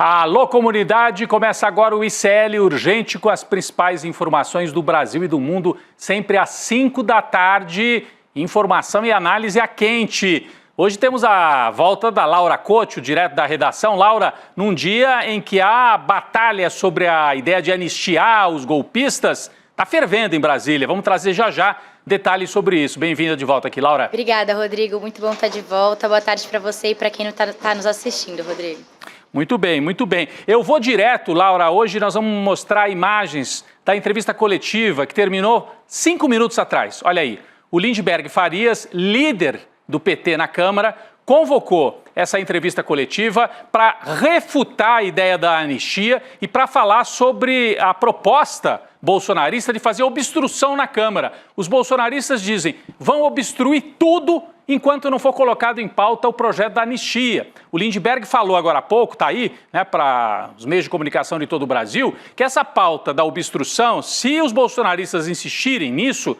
Alô, comunidade! Começa agora o ICL Urgente com as principais informações do Brasil e do mundo, sempre às 5 da tarde. Informação e análise a quente. Hoje temos a volta da Laura Couto, direto da redação. Laura, num dia em que há batalha sobre a ideia de anistiar os golpistas, está fervendo em Brasília. Vamos trazer já detalhes sobre isso. Bem-vinda de volta aqui, Laura. Obrigada, Rodrigo. Muito bom estar de volta. Boa tarde para você e para quem não está nos assistindo, Rodrigo. Muito bem, muito bem. Eu vou direto, Laura. Hoje nós vamos mostrar imagens da entrevista coletiva que terminou 5 minutos atrás. Olha aí, o Lindbergh Farias, líder do PT na Câmara, convocou essa entrevista coletiva para refutar a ideia da anistia e para falar sobre a proposta bolsonarista de fazer obstrução na Câmara. Os bolsonaristas dizem, vão obstruir tudo enquanto não for colocado em pauta o projeto da anistia. O Lindbergh falou agora há pouco, está aí, né, para os meios de comunicação de todo o Brasil, que essa pauta da obstrução, se os bolsonaristas insistirem nisso,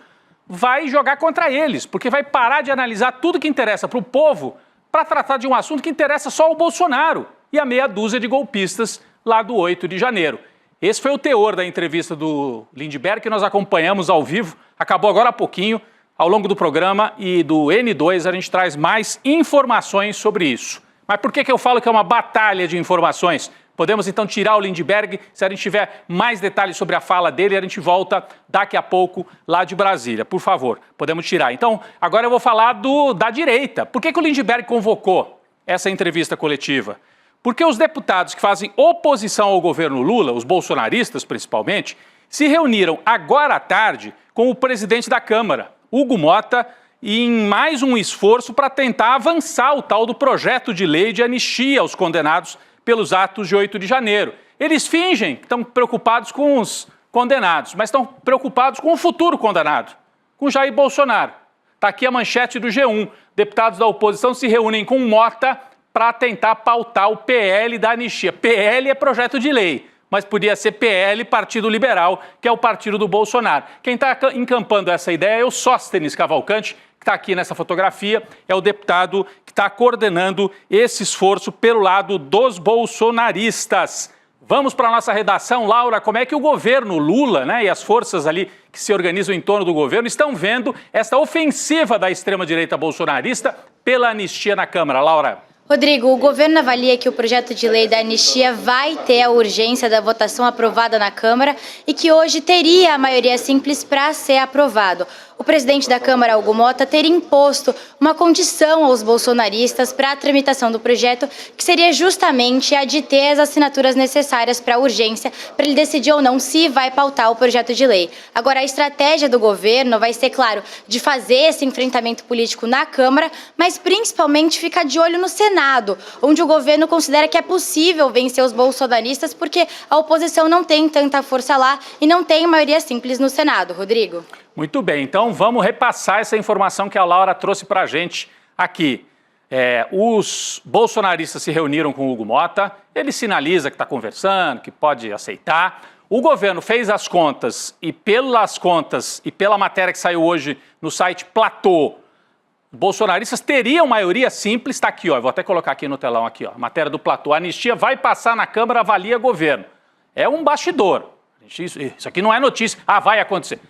vai jogar contra eles, porque vai parar de analisar tudo que interessa para o povo para tratar de um assunto que interessa só ao Bolsonaro e a meia dúzia de golpistas lá do 8 de janeiro. Esse foi o teor da entrevista do Lindbergh que nós acompanhamos ao vivo, acabou agora há pouquinho. Ao longo do programa e do N2 a gente traz mais informações sobre isso. Mas por que eu falo que é uma batalha de informações? Podemos então tirar o Lindbergh, se a gente tiver mais detalhes sobre a fala dele, a gente volta daqui a pouco lá de Brasília. Por favor, podemos tirar. Então, agora eu vou falar da direita. Por que o Lindbergh convocou essa entrevista coletiva? Porque os deputados que fazem oposição ao governo Lula, os bolsonaristas principalmente, se reuniram agora à tarde com o presidente da Câmara, Hugo Motta, e em mais um esforço para tentar avançar o tal do projeto de lei de anistia aos condenados pelos atos de 8 de janeiro. Eles fingem que estão preocupados com os condenados, mas estão preocupados com o futuro condenado, com Jair Bolsonaro. Está aqui a manchete do G1. Deputados da oposição se reúnem com Motta para tentar pautar o PL da anistia. PL é projeto de lei, mas podia ser PL, Partido Liberal, que é o partido do Bolsonaro. Quem está encampando essa ideia é o Sóstenes Cavalcante, que está aqui nessa fotografia, é o deputado que está coordenando esse esforço pelo lado dos bolsonaristas. Vamos para a nossa redação, Laura, como é que o governo Lula, né, e as forças ali que se organizam em torno do governo estão vendo esta ofensiva da extrema-direita bolsonarista pela anistia na Câmara, Laura? Rodrigo, o governo avalia que o projeto de lei da anistia vai ter a urgência da votação aprovada na Câmara e que hoje teria a maioria simples para ser aprovado. O presidente da Câmara, Hugo Motta, teria imposto uma condição aos bolsonaristas para a tramitação do projeto, que seria justamente a de ter as assinaturas necessárias para a urgência, para ele decidir ou não se vai pautar o projeto de lei. Agora, a estratégia do governo vai ser, claro, de fazer esse enfrentamento político na Câmara, mas principalmente ficar de olho no Senado, onde o governo considera que é possível vencer os bolsonaristas, porque a oposição não tem tanta força lá e não tem maioria simples no Senado. Rodrigo? Muito bem, então vamos repassar essa informação que a Laura trouxe para a gente aqui. Os bolsonaristas se reuniram com o Hugo Motta, ele sinaliza que está conversando, que pode aceitar. O governo fez as contas e pelas contas e pela matéria que saiu hoje no site Platô, bolsonaristas teriam maioria simples, está aqui, ó, eu vou até colocar aqui no telão, aqui, ó, matéria do Platô, a anistia vai passar na Câmara, avalia governo. É um bastidor, isso aqui não é notícia, vai acontecer.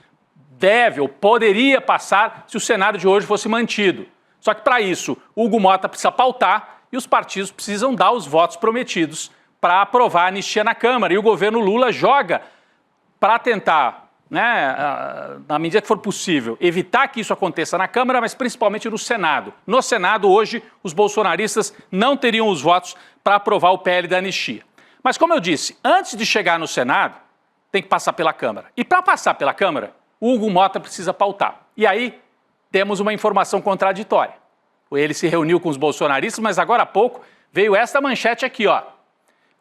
Deve ou poderia passar se o Senado de hoje fosse mantido. Só que para isso, o Hugo Motta precisa pautar e os partidos precisam dar os votos prometidos para aprovar a anistia na Câmara. E o governo Lula joga para tentar, né, na medida que for possível, evitar que isso aconteça na Câmara, mas principalmente no Senado. No Senado, hoje, os bolsonaristas não teriam os votos para aprovar o PL da anistia. Mas, como eu disse, antes de chegar no Senado, tem que passar pela Câmara. E para passar pela Câmara, o Hugo Motta precisa pautar. E aí, temos uma informação contraditória. Ele se reuniu com os bolsonaristas, mas agora há pouco veio esta manchete aqui, ó,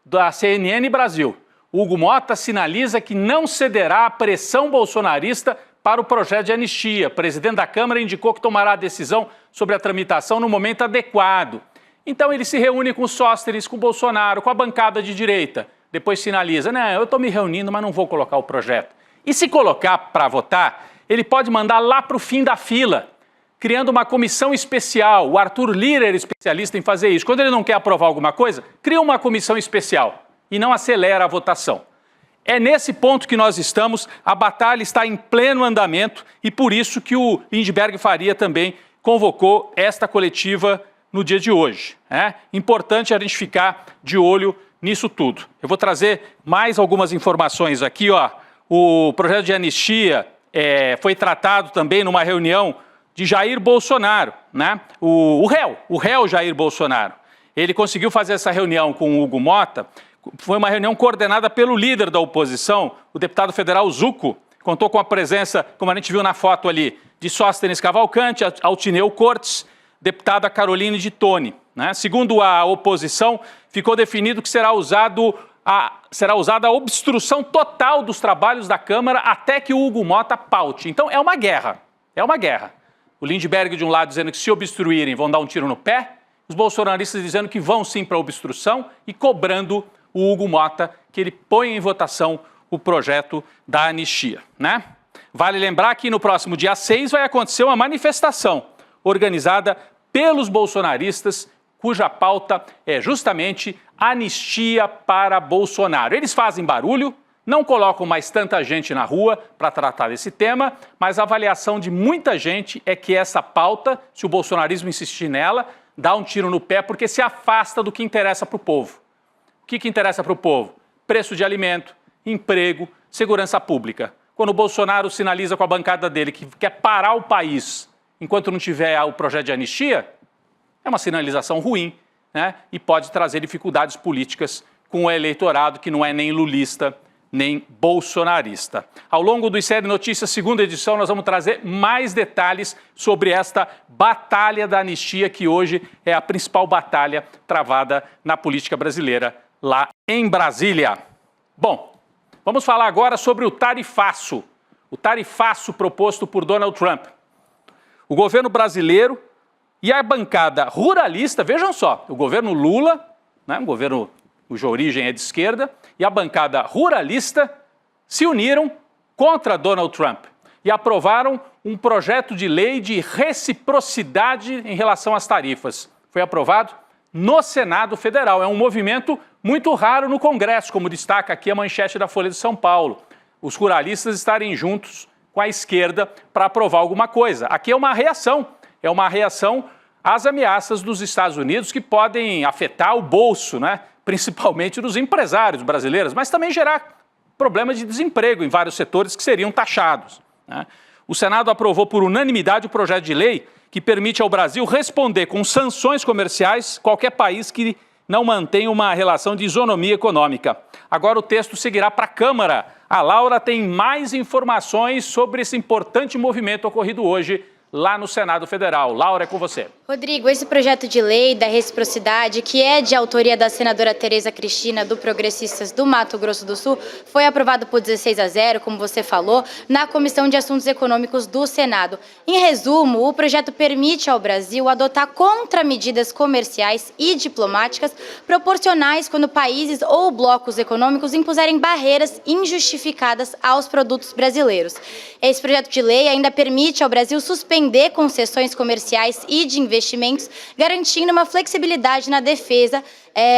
da CNN Brasil. O Hugo Motta sinaliza que não cederá à pressão bolsonarista para o projeto de anistia. O presidente da Câmara indicou que tomará a decisão sobre a tramitação no momento adequado. Então ele se reúne com o Sóstenes, com o Bolsonaro, com a bancada de direita. Depois sinaliza, não, eu estou me reunindo, mas não vou colocar o projeto. E se colocar para votar, ele pode mandar lá para o fim da fila. criando uma comissão especial. O Arthur Lira era especialista em fazer isso. Quando ele não quer aprovar alguma coisa, cria uma comissão especial e não acelera a votação. É nesse ponto que nós estamos, a batalha está em pleno andamento e por isso que o Lindbergh Faria também convocou esta coletiva no dia de hoje. É importante a gente ficar de olho nisso tudo. Eu vou trazer mais algumas informações aqui. O projeto de anistia foi tratado também numa reunião de Jair Bolsonaro, né? O réu Jair Bolsonaro. Ele conseguiu fazer essa reunião com o Hugo Motta. Foi uma reunião coordenada pelo líder da oposição, o deputado federal Zucco. Contou com a presença, como a gente viu na foto ali, de Sóstenes Cavalcante, Altineu Cortes, deputada Caroline de Toni. Né? Segundo a oposição, ficou definido que será usada a obstrução total dos trabalhos da Câmara até que o Hugo Motta paute. Então é uma guerra, O Lindbergh de um lado dizendo que se obstruírem vão dar um tiro no pé, os bolsonaristas dizendo que vão sim para a obstrução e cobrando o Hugo Motta que ele põe em votação o projeto da anistia. Né? Vale lembrar que no próximo dia 6 vai acontecer uma manifestação organizada pelos bolsonaristas, cuja pauta é justamente anistia para Bolsonaro. Eles fazem barulho, não colocam mais tanta gente na rua para tratar desse tema, mas a avaliação de muita gente é que essa pauta, se o bolsonarismo insistir nela, dá um tiro no pé porque se afasta do que interessa para o povo. O que interessa para o povo? Preço de alimento, emprego, segurança pública. Quando o Bolsonaro sinaliza com a bancada dele que quer parar o país enquanto não tiver o projeto de anistia, é uma sinalização ruim, né? E pode trazer dificuldades políticas com o eleitorado que não é nem lulista, nem bolsonarista. Ao longo do Série Notícias, segunda edição, nós vamos trazer mais detalhes sobre esta batalha da anistia, que hoje é a principal batalha travada na política brasileira, lá em Brasília. Bom, vamos falar agora sobre o tarifaço proposto por Donald Trump. O governo brasileiro e a bancada ruralista, vejam só, o governo Lula, né, um governo cuja origem é de esquerda, e a bancada ruralista se uniram contra Donald Trump e aprovaram um projeto de lei de reciprocidade em relação às tarifas. Foi aprovado no Senado Federal. É um movimento muito raro no Congresso, como destaca aqui a manchete da Folha de São Paulo. Os ruralistas estarem juntos com a esquerda para aprovar alguma coisa. Aqui é uma reação às ameaças dos Estados Unidos que podem afetar o bolso, né? Principalmente dos empresários brasileiros, mas também gerar problemas de desemprego em vários setores que seriam taxados. Né? O Senado aprovou por unanimidade o projeto de lei que permite ao Brasil responder com sanções comerciais qualquer país que não mantenha uma relação de isonomia econômica. Agora o texto seguirá para a Câmara. A Laura tem mais informações sobre esse importante movimento ocorrido hoje lá no Senado Federal. Laura, é com você. Rodrigo, esse projeto de lei da reciprocidade, que é de autoria da senadora Tereza Cristina, do Progressistas do Mato Grosso do Sul, foi aprovado por 16-0, como você falou, na Comissão de Assuntos Econômicos do Senado. Em resumo, o projeto permite ao Brasil adotar contramedidas comerciais e diplomáticas proporcionais quando países ou blocos econômicos impuserem barreiras injustificadas aos produtos brasileiros. Esse projeto de lei ainda permite ao Brasil suspender concessões comerciais e de investimentos, garantindo uma flexibilidade na defesa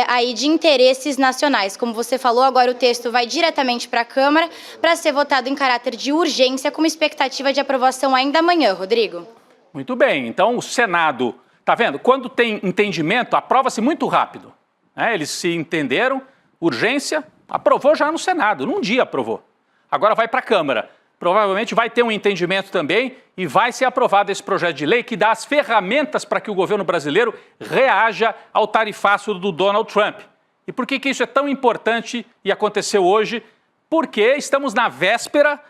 aí de interesses nacionais. Como você falou, agora o texto vai diretamente para a Câmara para ser votado em caráter de urgência, com expectativa de aprovação ainda amanhã, Rodrigo. Muito bem, então o Senado, tá vendo? Quando tem entendimento, aprova-se muito rápido. Né? Eles se entenderam, urgência, aprovou já no Senado, num dia aprovou. Agora vai para a Câmara. Provavelmente vai ter um entendimento também e vai ser aprovado esse projeto de lei que dá as ferramentas para que o governo brasileiro reaja ao tarifaço do Donald Trump. E por que isso é tão importante e aconteceu hoje? Porque estamos na véspera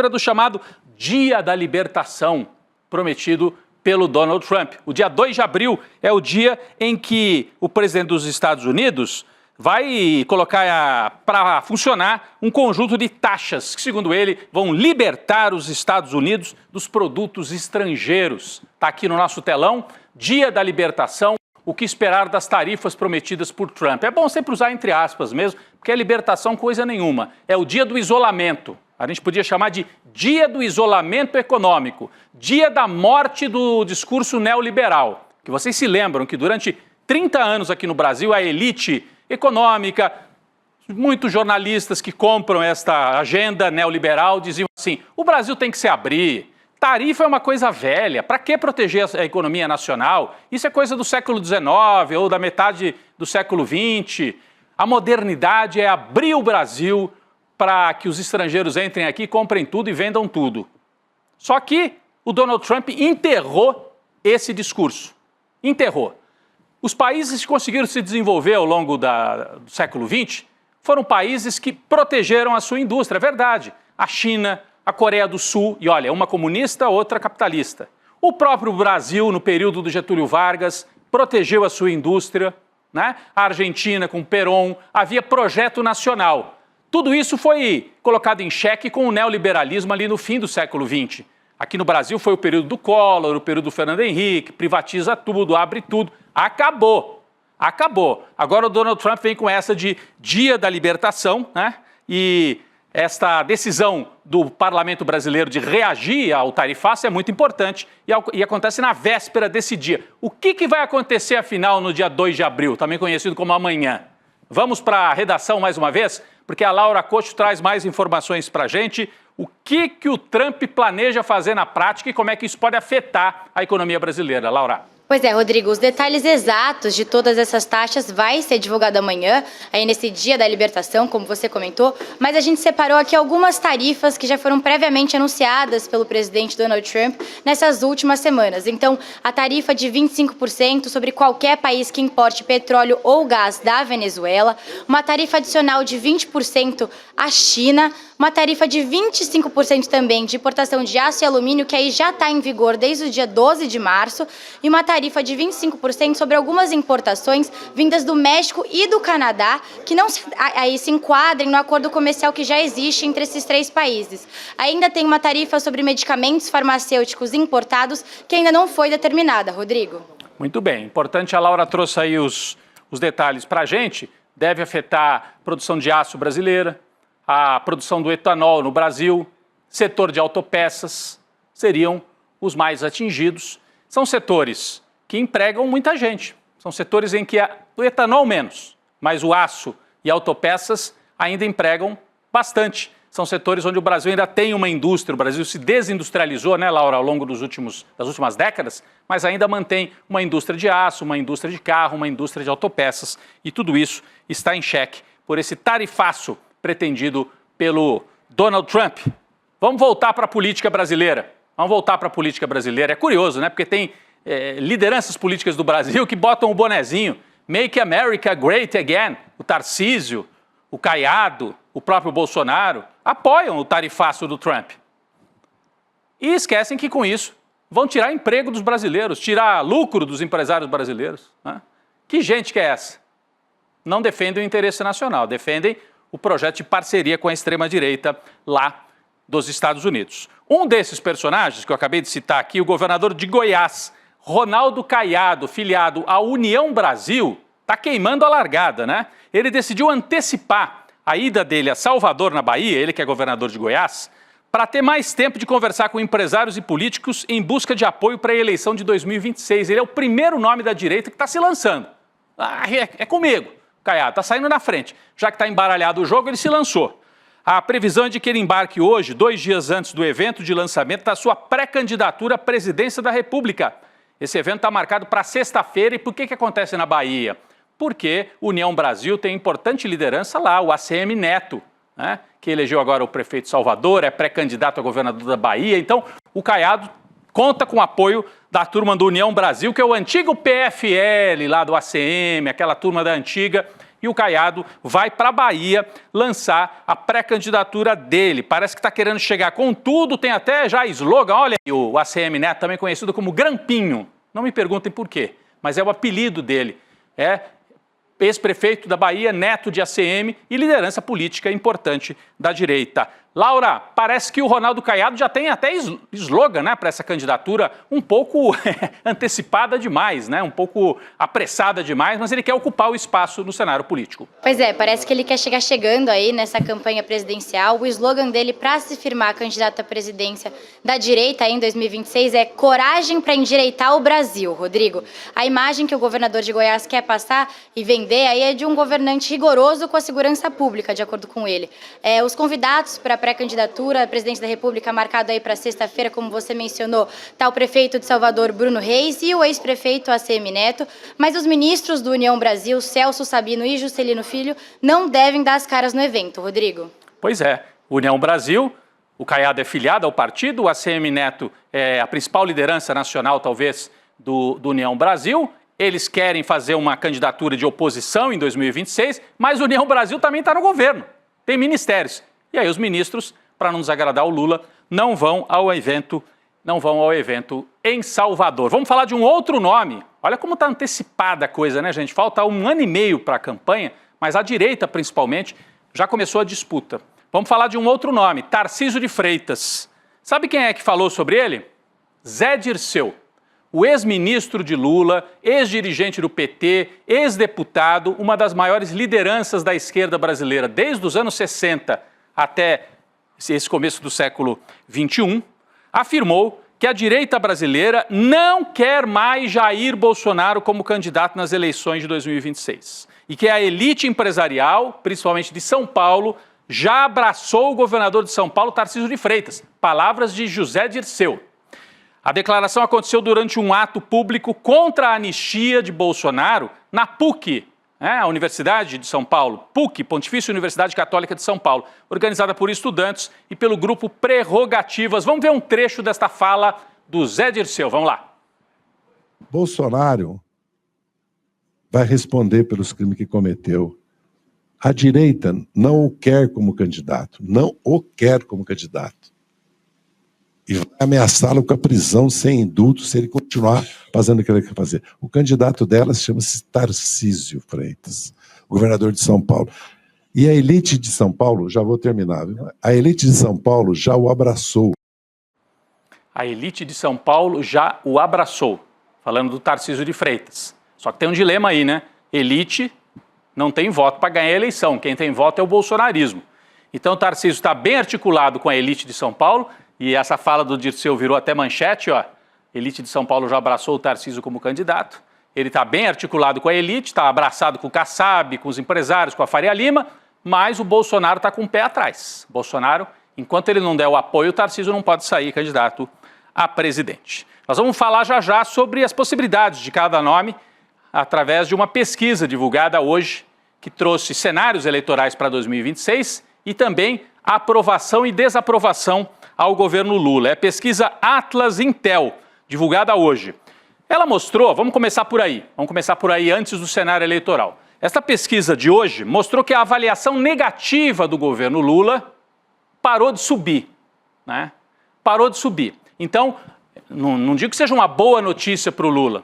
do chamado Dia da Libertação, prometido pelo Donald Trump. O dia 2 de abril é o dia em que o presidente dos Estados Unidos vai colocar para funcionar um conjunto de taxas que, segundo ele, vão libertar os Estados Unidos dos produtos estrangeiros. Está aqui no nosso telão, Dia da Libertação, o que esperar das tarifas prometidas por Trump. É bom sempre usar entre aspas mesmo, porque é libertação coisa nenhuma. É o dia do isolamento. A gente podia chamar de dia do isolamento econômico, dia da morte do discurso neoliberal. Que vocês se lembram que durante 30 anos aqui no Brasil, a elite econômica, muitos jornalistas que compram esta agenda neoliberal diziam assim, o Brasil tem que se abrir, tarifa é uma coisa velha, para que proteger a economia nacional? Isso é coisa do século XIX ou da metade do século XX. A modernidade é abrir o Brasil para que os estrangeiros entrem aqui, comprem tudo e vendam tudo. Só que o Donald Trump enterrou esse discurso. Enterrou. Os países que conseguiram se desenvolver ao longo do século XX foram países que protegeram a sua indústria, é verdade. A China, a Coreia do Sul, e olha, uma comunista, outra capitalista. O próprio Brasil, no período do Getúlio Vargas, protegeu a sua indústria, né? A Argentina, com Perón, havia projeto nacional. Tudo isso foi colocado em xeque com o neoliberalismo ali no fim do século XX. Aqui no Brasil foi o período do Collor, o período do Fernando Henrique, privatiza tudo, abre tudo. Acabou. Acabou. Agora o Donald Trump vem com essa de dia da libertação, né? E esta decisão do parlamento brasileiro de reagir ao tarifaço é muito importante e acontece na véspera desse dia. O que vai acontecer, afinal, no dia 2 de abril, também conhecido como amanhã? Vamos para a redação mais uma vez? Porque a Laura Cocho traz mais informações para a gente. O que o Trump planeja fazer na prática e como é que isso pode afetar a economia brasileira, Laura? Pois é, Rodrigo, os detalhes exatos de todas essas taxas vai ser divulgado amanhã, aí nesse dia da libertação, como você comentou, mas a gente separou aqui algumas tarifas que já foram previamente anunciadas pelo presidente Donald Trump nessas últimas semanas. Então, a tarifa de 25% sobre qualquer país que importe petróleo ou gás da Venezuela, uma tarifa adicional de 20% à China, uma tarifa de 25% também de importação de aço e alumínio, que aí já está em vigor desde o dia 12 de março, e uma tarifa de 25% sobre algumas importações vindas do México e do Canadá, que não se enquadrem no acordo comercial que já existe entre esses três países. Ainda tem uma tarifa sobre medicamentos farmacêuticos importados, que ainda não foi determinada, Rodrigo. Muito bem, importante, a Laura trouxe aí os detalhes para a gente, deve afetar a produção de aço brasileira, a produção do etanol no Brasil, setor de autopeças, seriam os mais atingidos. São setores que empregam muita gente, são setores em que o etanol menos, mas o aço e autopeças ainda empregam bastante. São setores onde o Brasil ainda tem uma indústria, o Brasil se desindustrializou, né, Laura, ao longo das últimas décadas, mas ainda mantém uma indústria de aço, uma indústria de carro, uma indústria de autopeças, e tudo isso está em xeque por esse tarifaço pretendido pelo Donald Trump. Vamos voltar para a política brasileira. Vamos voltar para a política brasileira. É curioso, né? Porque tem lideranças políticas do Brasil que botam o bonezinho Make America Great Again. O Tarcísio, o Caiado, o próprio Bolsonaro apoiam o tarifaço do Trump. E esquecem que com isso vão tirar emprego dos brasileiros, tirar lucro dos empresários brasileiros, né? Que gente que é essa? Não defendem o interesse nacional, defendem o projeto de parceria com a extrema-direita lá dos Estados Unidos. Um desses personagens que eu acabei de citar aqui, o governador de Goiás, Ronaldo Caiado, filiado à União Brasil, está queimando a largada, né? Ele decidiu antecipar a ida dele a Salvador, na Bahia, ele que é governador de Goiás, para ter mais tempo de conversar com empresários e políticos em busca de apoio para a eleição de 2026. Ele é o primeiro nome da direita que está se lançando. É comigo. Caiado está saindo na frente. Já que está embaralhado o jogo, ele se lançou. A previsão é de que ele embarque hoje, 2 dias antes do evento de lançamento da sua pré-candidatura à presidência da República. Esse evento está marcado para sexta-feira. E por que acontece na Bahia? Porque União Brasil tem importante liderança lá, o ACM Neto, né, que elegeu agora o prefeito de Salvador, é pré-candidato a governador da Bahia. Então, o Caiado conta com o apoio da turma do União Brasil, que é o antigo PFL lá do ACM, aquela turma da antiga, e o Caiado vai para a Bahia lançar a pré-candidatura dele. Parece que está querendo chegar com tudo, tem até já slogan, olha aí, o ACM Neto, também conhecido como Grampinho. Não me perguntem por quê, mas é o apelido dele. É ex-prefeito da Bahia, neto de ACM e liderança política importante da direita Laura, parece que o Ronaldo Caiado já tem até slogan, né, para essa candidatura, um pouco antecipada demais, né, um pouco apressada demais, mas ele quer ocupar o espaço no cenário político. Pois é, parece que ele quer chegar chegando aí nessa campanha presidencial. O slogan dele para se firmar candidato à presidência da direita aí em 2026 é coragem para endireitar o Brasil, Rodrigo. A imagem que o governador de Goiás quer passar e vender aí é de um governante rigoroso com a segurança pública, de acordo com ele. Os convidados para a pré-candidatura à presidente da República, marcado aí para sexta-feira, como você mencionou, está o prefeito de Salvador, Bruno Reis, e o ex-prefeito ACM Neto, mas os ministros do União Brasil, Celso Sabino e Juscelino Filho, não devem dar as caras no evento, Rodrigo. Pois é, União Brasil, o Caiado é filiado ao partido, o ACM Neto é a principal liderança nacional, talvez, do União Brasil. Eles querem fazer uma candidatura de oposição em 2026, mas o União Brasil também está no governo, tem ministérios. E aí os ministros, para não desagradar o Lula, não vão ao evento em Salvador. Vamos falar de um outro nome. Olha como está antecipada a coisa, né, gente? Falta 1 ano e meio para a campanha, mas a direita, principalmente, já começou a disputa. Vamos falar de um outro nome, Tarcísio de Freitas. Sabe quem é que falou sobre ele? Zé Dirceu, o ex-ministro de Lula, ex-dirigente do PT, ex-deputado, uma das maiores lideranças da esquerda brasileira desde os anos 60 até esse começo do século XXI, afirmou que a direita brasileira não quer mais Jair Bolsonaro como candidato nas eleições de 2026. E que a elite empresarial, principalmente de São Paulo, já abraçou o governador de São Paulo, Tarcísio de Freitas. Palavras de José Dirceu. A declaração aconteceu durante um ato público contra a anistia de Bolsonaro na PUC, a Universidade de São Paulo, PUC, Pontifícia Universidade Católica de São Paulo, organizada por estudantes e pelo grupo Prerrogativas. Vamos ver um trecho desta fala do Zé Dirceu, vamos lá. Bolsonaro vai responder pelos crimes que cometeu. A direita não o quer como candidato, não o quer como candidato. E vai ameaçá-lo com a prisão sem indulto se ele continuar fazendo o que ele quer fazer. O candidato dela chama-se Tarcísio Freitas, governador de São Paulo. E a elite de São Paulo, já vou terminar, viu? A elite de São Paulo já o abraçou. A elite de São Paulo já o abraçou, falando do Tarcísio de Freitas. Só que tem um dilema aí, né? Elite não tem voto para ganhar a eleição, quem tem voto é o bolsonarismo. Então o Tarcísio está bem articulado com a elite de São Paulo, e essa fala do Dirceu virou até manchete, ó. Elite de São Paulo já abraçou o Tarcísio como candidato. Ele está bem articulado com a elite, está abraçado com o Kassab, com os empresários, com a Faria Lima, mas o Bolsonaro está com o pé atrás. Bolsonaro, enquanto ele não der o apoio, o Tarcísio não pode sair candidato a presidente. Nós vamos falar já sobre as possibilidades de cada nome através de uma pesquisa divulgada hoje que trouxe cenários eleitorais para 2026 e também a aprovação e desaprovação ao governo Lula. É a pesquisa Atlas Intel, divulgada hoje. Ela mostrou, vamos começar por aí antes do cenário eleitoral. Esta pesquisa de hoje mostrou que a avaliação negativa do governo Lula parou de subir, né? Parou de subir. Então, não digo que seja uma boa notícia para o Lula,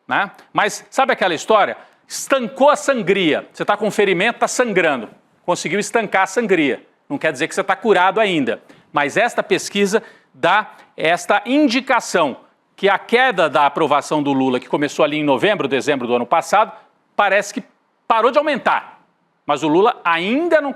né? Mas sabe aquela história? Estancou a sangria. Você está com um ferimento, está sangrando. Conseguiu estancar a sangria. Não quer dizer que você está curado ainda. Mas esta pesquisa dá esta indicação que a queda da aprovação do Lula, que começou ali em novembro, dezembro do ano passado, parece que parou de aumentar. Mas o Lula ainda não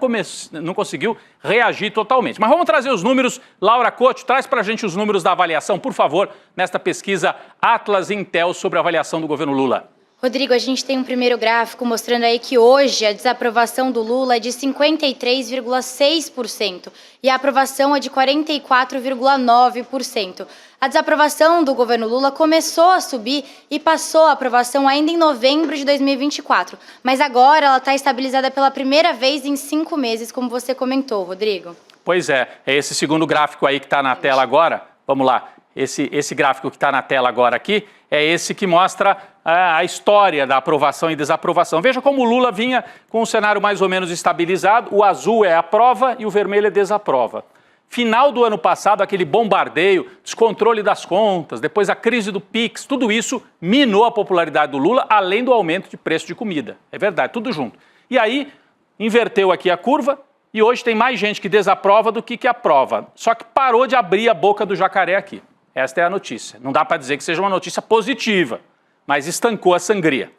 conseguiu reagir totalmente. Mas vamos trazer os números. Laura Couto, traz para a gente os números da avaliação, por favor, nesta pesquisa Atlas Intel sobre a avaliação do governo Lula. Rodrigo, a gente tem um primeiro gráfico mostrando aí que hoje a desaprovação do Lula é de 53,6% e a aprovação é de 44,9%. A desaprovação do governo Lula começou a subir e passou a aprovação ainda em novembro de 2024, mas agora ela está estabilizada pela primeira vez em 5 meses, como você comentou, Rodrigo. Pois é esse segundo gráfico aí que está na tela agora, vamos lá. Esse gráfico que está na tela agora aqui é esse que mostra a história da aprovação e desaprovação. Veja como o Lula vinha com um cenário mais ou menos estabilizado, o azul é aprova e o vermelho é desaprova. Final do ano passado, aquele bombardeio, descontrole das contas, depois a crise do Pix, tudo isso minou a popularidade do Lula, além do aumento de preço de comida. É verdade, tudo junto. E aí, inverteu aqui a curva, E hoje tem mais gente que desaprova do que aprova. Só que parou de abrir a boca do jacaré aqui. Esta é a notícia. Não dá para dizer que seja uma notícia positiva, mas estancou a sangria.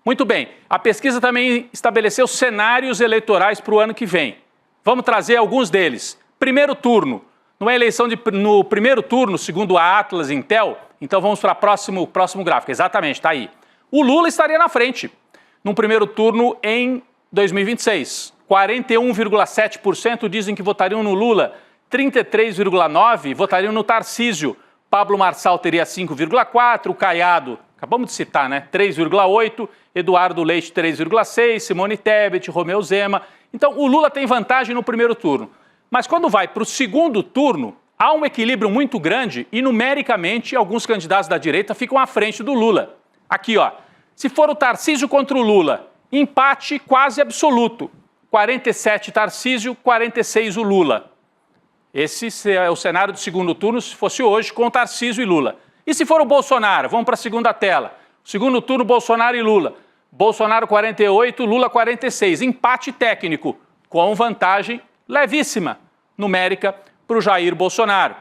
Muito bem, a pesquisa também estabeleceu cenários eleitorais para o ano que vem. Vamos trazer alguns deles. Primeiro turno. Numa eleição no primeiro turno, segundo a Atlas Intel, então vamos para o próximo gráfico. Exatamente, está aí. O Lula estaria na frente num primeiro turno em 2026. 41,7% dizem que votariam no Lula, 33,9% votariam no Tarcísio. Pablo Marçal teria 5,4%, o Caiado, acabamos de citar, né? 3,8%, Eduardo Leite 3,6%, Simone Tebet, Romeu Zema. Então o Lula tem vantagem no primeiro turno. Mas quando vai para o segundo turno, há um equilíbrio muito grande e numericamente alguns candidatos da direita ficam à frente do Lula. Aqui, ó, se for o Tarcísio contra o Lula, empate quase absoluto. 47 Tarcísio, 46 o Lula. Esse é o cenário do segundo turno, se fosse hoje, com Tarcísio e Lula. E se for o Bolsonaro? Vamos para a segunda tela. Segundo turno, Bolsonaro e Lula. Bolsonaro 48, Lula 46. Empate técnico, com vantagem levíssima, numérica, para o Jair Bolsonaro.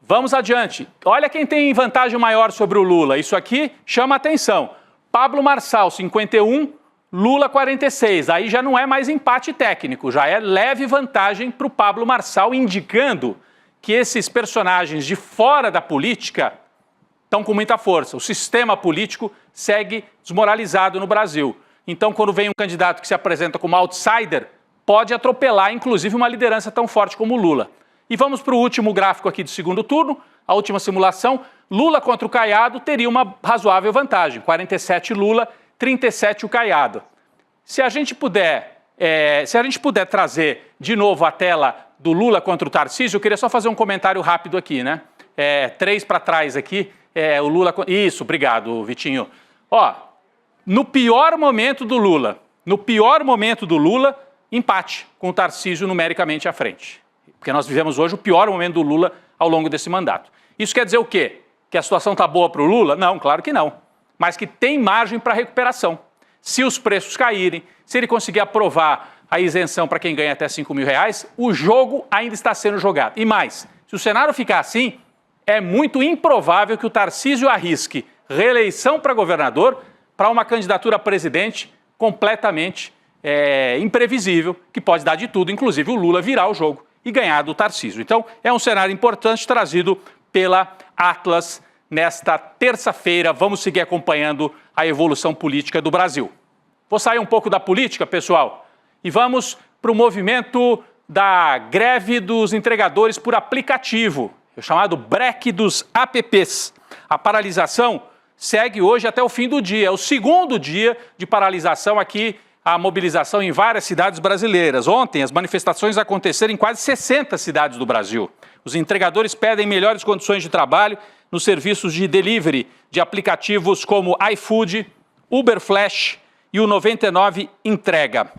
Vamos adiante. Olha quem tem vantagem maior sobre o Lula. Isso aqui chama atenção. Pablo Marçal, 51, Lula 46, aí já não é mais empate técnico, já é leve vantagem para o Pablo Marçal, indicando que esses personagens de fora da política estão com muita força. O sistema político segue desmoralizado no Brasil. Então, quando vem um candidato que se apresenta como outsider, pode atropelar, inclusive, uma liderança tão forte como o Lula. E vamos para o último gráfico aqui do segundo turno, a última simulação. Lula contra o Caiado teria uma razoável vantagem, 47 Lula, 37 o Caiado. Se a gente puder trazer de novo a tela do Lula contra o Tarcísio, eu queria só fazer um comentário rápido aqui, né? 3 para trás aqui, o Lula... Isso, obrigado, Vitinho. Ó, no pior momento do Lula, empate com o Tarcísio numericamente à frente. Porque nós vivemos hoje o pior momento do Lula ao longo desse mandato. Isso quer dizer o quê? Que a situação está boa para o Lula? Não, claro que não. Mas que tem margem para recuperação. Se os preços caírem, se ele conseguir aprovar a isenção para quem ganha até R$5.000, o jogo ainda está sendo jogado. E mais, se o cenário ficar assim, é muito improvável que o Tarcísio arrisque reeleição para governador para uma candidatura a presidente completamente imprevisível, que pode dar de tudo, inclusive o Lula virar o jogo e ganhar do Tarcísio. Então, é um cenário importante trazido pela Atlas nesta terça-feira. Vamos seguir acompanhando a evolução política do Brasil. Vou sair um pouco da política, pessoal, e vamos para o movimento da greve dos entregadores por aplicativo, o chamado break dos apps. A paralisação segue hoje até o fim do dia. É o segundo dia de paralisação aqui, a mobilização em várias cidades brasileiras. Ontem, as manifestações aconteceram em quase 60 cidades do Brasil. Os entregadores pedem melhores condições de trabalho nos serviços de delivery de aplicativos como iFood, Uber Flash e o 99 Entrega.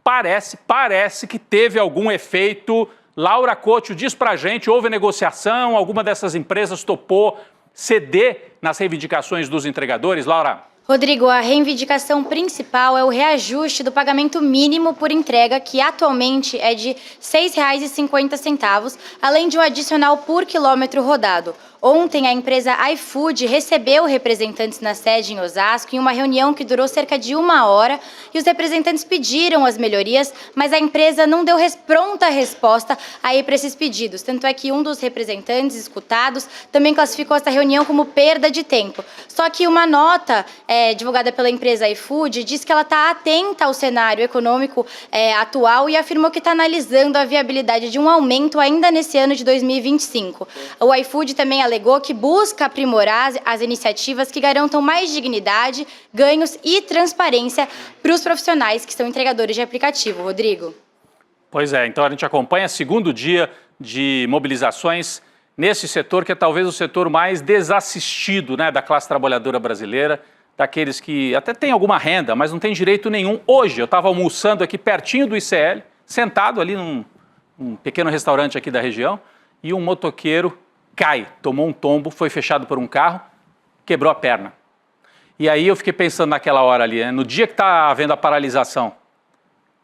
Parece que teve algum efeito. Laura Couto diz pra gente, houve negociação, alguma dessas empresas topou ceder nas reivindicações dos entregadores? Laura? Rodrigo, a reivindicação principal é o reajuste do pagamento mínimo por entrega, que atualmente é de R$ 6,50, além de um adicional por quilômetro rodado. Ontem, a empresa iFood recebeu representantes na sede em Osasco em uma reunião que durou cerca de 1 hora e os representantes pediram as melhorias, mas a empresa não deu pronta resposta aí para esses pedidos. Tanto é que um dos representantes escutados também classificou essa reunião como perda de tempo. Só que uma nota divulgada pela empresa iFood diz que ela está atenta ao cenário econômico atual e afirmou que está analisando a viabilidade de um aumento ainda nesse ano de 2025. O iFood também alegou que busca aprimorar as iniciativas que garantam mais dignidade, ganhos e transparência para os profissionais que são entregadores de aplicativo. Rodrigo. Pois é, então a gente acompanha segundo dia de mobilizações nesse setor, que é talvez o setor mais desassistido, né, da classe trabalhadora brasileira, daqueles que até têm alguma renda, mas não tem direito nenhum. Hoje eu estava almoçando aqui pertinho do ICL, sentado ali num pequeno restaurante aqui da região, e um motoqueiro tomou um tombo, foi fechado por um carro, quebrou a perna. E aí eu fiquei pensando naquela hora ali, né, no dia que está havendo a paralisação,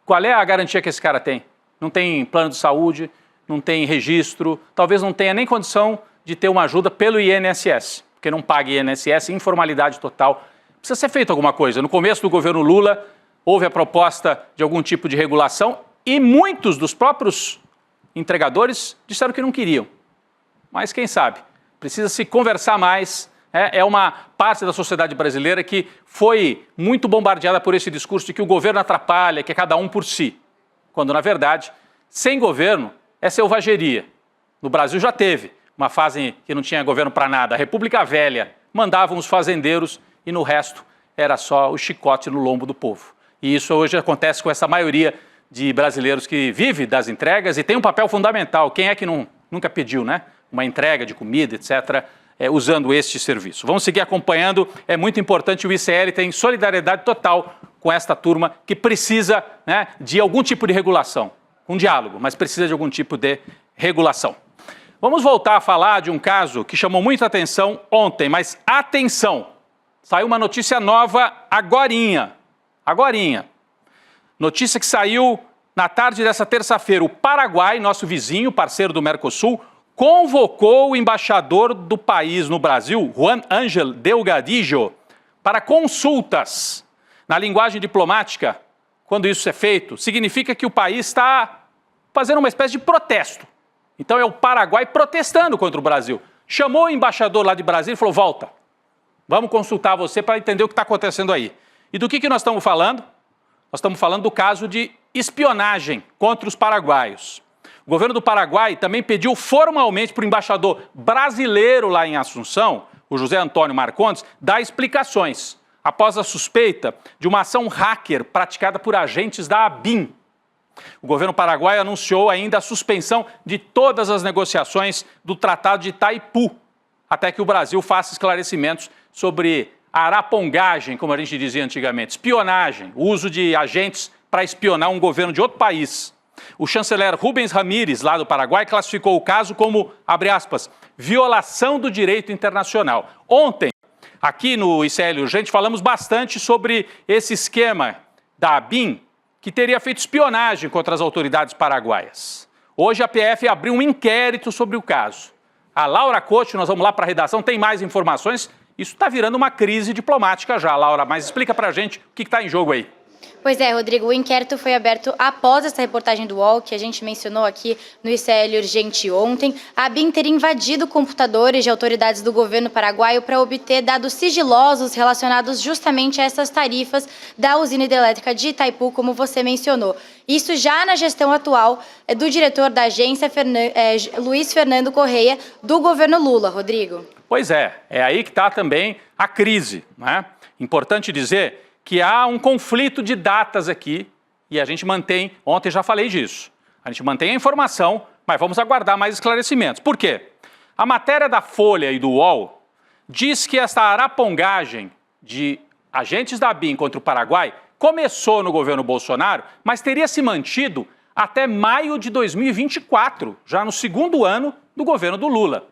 qual é a garantia que esse cara tem? não tem plano de saúde, não tem registro, talvez não tenha nem condição de ter uma ajuda pelo INSS, porque não paga INSS, informalidade total. Precisa ser feito alguma coisa. No começo do governo Lula, houve a proposta de algum tipo de regulação e muitos dos próprios entregadores disseram que não queriam. Mas quem sabe? Precisa se conversar mais. É uma parte da sociedade brasileira que foi muito bombardeada por esse discurso de que o governo atrapalha, que é cada um por si. Quando, na verdade, sem governo é selvageria. No Brasil já teve uma fase que não tinha governo para nada. A República Velha mandavam os fazendeiros e no resto era só o chicote no lombo do povo. E isso hoje acontece com essa maioria de brasileiros que vive das entregas e tem um papel fundamental. Quem é que nunca pediu, né? Uma entrega de comida, etc., usando este serviço. Vamos seguir acompanhando. É muito importante, o ICL tem solidariedade total com esta turma que precisa, né, de algum tipo de regulação. Um diálogo, mas precisa de algum tipo de regulação. Vamos voltar a falar de um caso que chamou muita atenção ontem, mas atenção! Saiu uma notícia nova agorinha. Notícia que saiu na tarde dessa terça-feira. O Paraguai, nosso vizinho, parceiro do Mercosul, convocou o embaixador do país no Brasil, Juan Ángel Delgadillo, para consultas. Na linguagem diplomática, quando isso é feito, significa que o país está fazendo uma espécie de protesto. Então é o Paraguai protestando contra o Brasil. Chamou o embaixador lá de Brasília e falou, volta, vamos consultar você para entender o que está acontecendo aí. E do que nós estamos falando? Nós estamos falando do caso de espionagem contra os paraguaios. O governo do Paraguai também pediu formalmente para o embaixador brasileiro lá em Assunção, o José Antônio Marcondes, dar explicações após a suspeita de uma ação hacker praticada por agentes da ABIN. O governo paraguaio anunciou ainda a suspensão de todas as negociações do Tratado de Itaipu, até que o Brasil faça esclarecimentos sobre a arapongagem, como a gente dizia antigamente, espionagem, o uso de agentes para espionar um governo de outro país. O chanceler Rubens Ramírez, lá do Paraguai, classificou o caso como, abre aspas, violação do direito internacional. Ontem, aqui no ICL Urgente, falamos bastante sobre esse esquema da ABIN, que teria feito espionagem contra as autoridades paraguaias. Hoje a PF abriu um inquérito sobre o caso. A Laura Couto, nós vamos lá para a redação, tem mais informações. Isso está virando uma crise diplomática já, Laura, mas explica para a gente o que está em jogo aí. Pois é, Rodrigo, o inquérito foi aberto após essa reportagem do UOL, que a gente mencionou aqui no ICL Urgente ontem. A ABIN teria invadido computadores de autoridades do governo paraguaio para obter dados sigilosos relacionados justamente a essas tarifas da usina hidrelétrica de Itaipu, como você mencionou. Isso já na gestão atual do diretor da agência, Luiz Fernando Correia, do governo Lula, Rodrigo. Pois é aí que está também a crise, né? Importante dizer que há um conflito de datas aqui e a gente mantém, ontem já falei disso, a gente mantém a informação, mas vamos aguardar mais esclarecimentos. Por quê? A matéria da Folha e do UOL diz que essa arapongagem de agentes da ABIN contra o Paraguai começou no governo Bolsonaro, mas teria se mantido até maio de 2024, já no segundo ano do governo do Lula.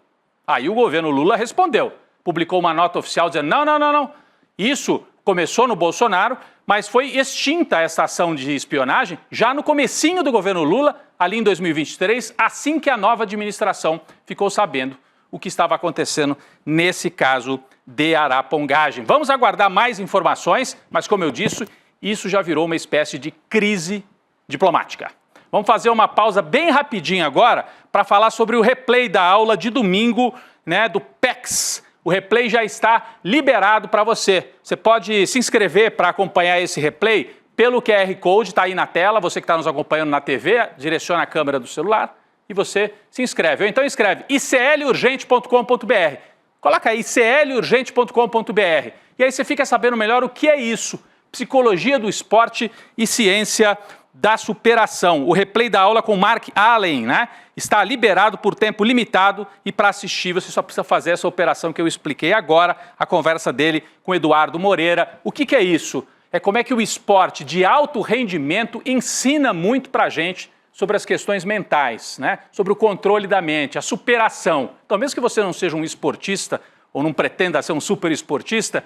Aí o governo Lula respondeu, publicou uma nota oficial dizendo não, isso começou no Bolsonaro, mas foi extinta essa ação de espionagem já no comecinho do governo Lula, ali em 2023, assim que a nova administração ficou sabendo o que estava acontecendo nesse caso de arapongagem. Vamos aguardar mais informações, mas como eu disse, isso já virou uma espécie de crise diplomática. Vamos fazer uma pausa bem rapidinho agora para falar sobre o replay da aula de domingo, né, do PEX. O replay já está liberado para você. Você pode se inscrever para acompanhar esse replay pelo QR Code, está aí na tela. Você que está nos acompanhando na TV, direciona a câmera do celular e você se inscreve. Ou então escreve iclurgente.com.br. Coloca aí iclurgente.com.br. E aí você fica sabendo melhor o que é isso. Psicologia do esporte e ciência da superação. O replay da aula com Mark Allen, né? Está liberado por tempo limitado e para assistir você só precisa fazer essa operação que eu expliquei agora, a conversa dele com Eduardo Moreira. O que é isso? É como é que o esporte de alto rendimento ensina muito para a gente sobre as questões mentais, né? Sobre o controle da mente, a superação. Então, mesmo que você não seja um esportista ou não pretenda ser um super esportista,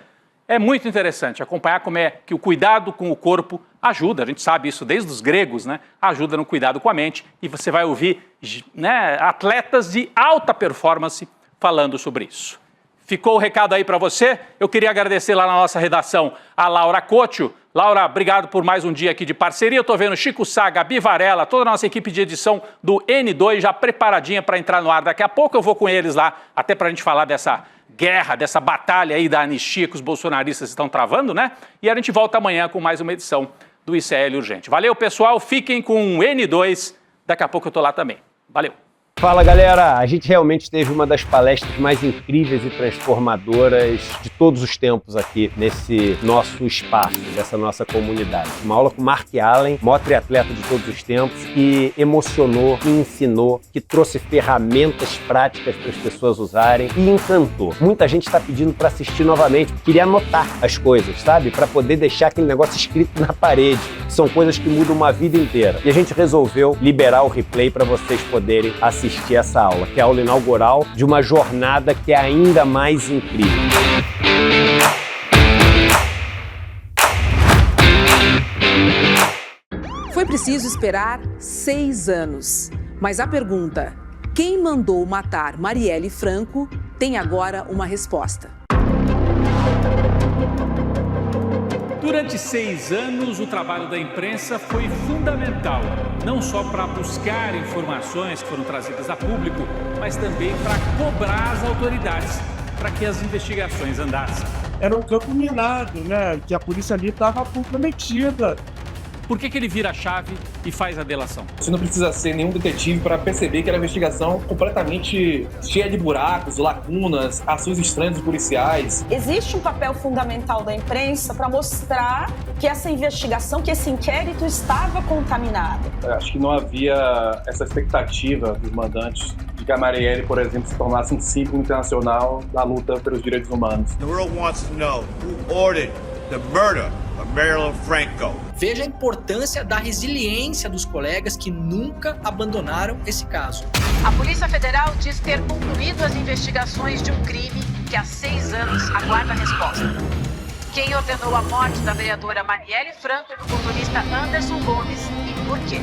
É muito interessante acompanhar como é que o cuidado com o corpo ajuda, a gente sabe isso desde os gregos, né? Ajuda no cuidado com a mente, e você vai ouvir, né, atletas de alta performance falando sobre isso. Ficou o recado aí para você? Eu queria agradecer lá na nossa redação a Laura Couto. Laura, obrigado por mais um dia aqui de parceria. Eu estou vendo Chico Sá, Gabi Varela, toda a nossa equipe de edição do N2 já preparadinha para entrar no ar. Daqui a pouco eu vou com eles lá, até para a gente falar dessa guerra, dessa batalha aí da anistia que os bolsonaristas estão travando, né? E a gente volta amanhã com mais uma edição do ICL Urgente. Valeu, pessoal. Fiquem com o N2. Daqui a pouco eu estou lá também. Valeu. Fala, galera! A gente realmente teve uma das palestras mais incríveis e transformadoras de todos os tempos aqui nesse nosso espaço, dessa nossa comunidade. Uma aula com Mark Allen, maior triatleta de todos os tempos, que emocionou, que ensinou, que trouxe ferramentas práticas para as pessoas usarem e encantou. Muita gente está pedindo para assistir novamente, queria anotar as coisas, sabe? Para poder deixar aquele negócio escrito na parede. São coisas que mudam uma vida inteira. E a gente resolveu liberar o replay para vocês poderem assistir essa aula, que é a aula inaugural de uma jornada que é ainda mais incrível. Foi preciso esperar 6 anos. Mas a pergunta, quem mandou matar Marielle Franco, tem agora uma resposta. Durante 6 anos, o trabalho da imprensa foi fundamental, não só para buscar informações que foram trazidas a público, mas também para cobrar as autoridades, para que as investigações andassem. Era um campo minado, né? Que a polícia ali estava comprometida. Por que ele vira a chave e faz a delação? Você não precisa ser nenhum detetive para perceber que era uma investigação completamente cheia de buracos, lacunas, ações estranhas dos policiais. Existe um papel fundamental da imprensa para mostrar que essa investigação, que esse inquérito estava contaminado. Eu acho que não havia essa expectativa dos mandantes de que a Marielle, por exemplo, se tornasse um símbolo internacional da luta pelos direitos humanos. The world wants to know who ordered the murder of Marielle Franco. Veja a importância da resiliência dos colegas que nunca abandonaram esse caso. A Polícia Federal diz ter concluído as investigações de um crime que há 6 anos aguarda a resposta. Quem ordenou a morte da vereadora Marielle Franco e do motorista Anderson Gomes e por quê?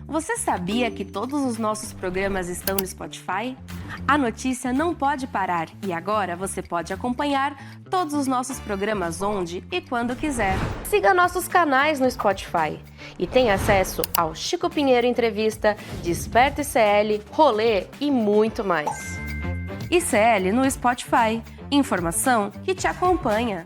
Você sabia que todos os nossos programas estão no Spotify? A notícia não pode parar e agora você pode acompanhar todos os nossos programas onde e quando quiser. Siga nossos canais no Spotify e tenha acesso ao Chico Pinheiro Entrevista, Desperta ICL, Rolê e muito mais. ICL no Spotify. Informação que te acompanha.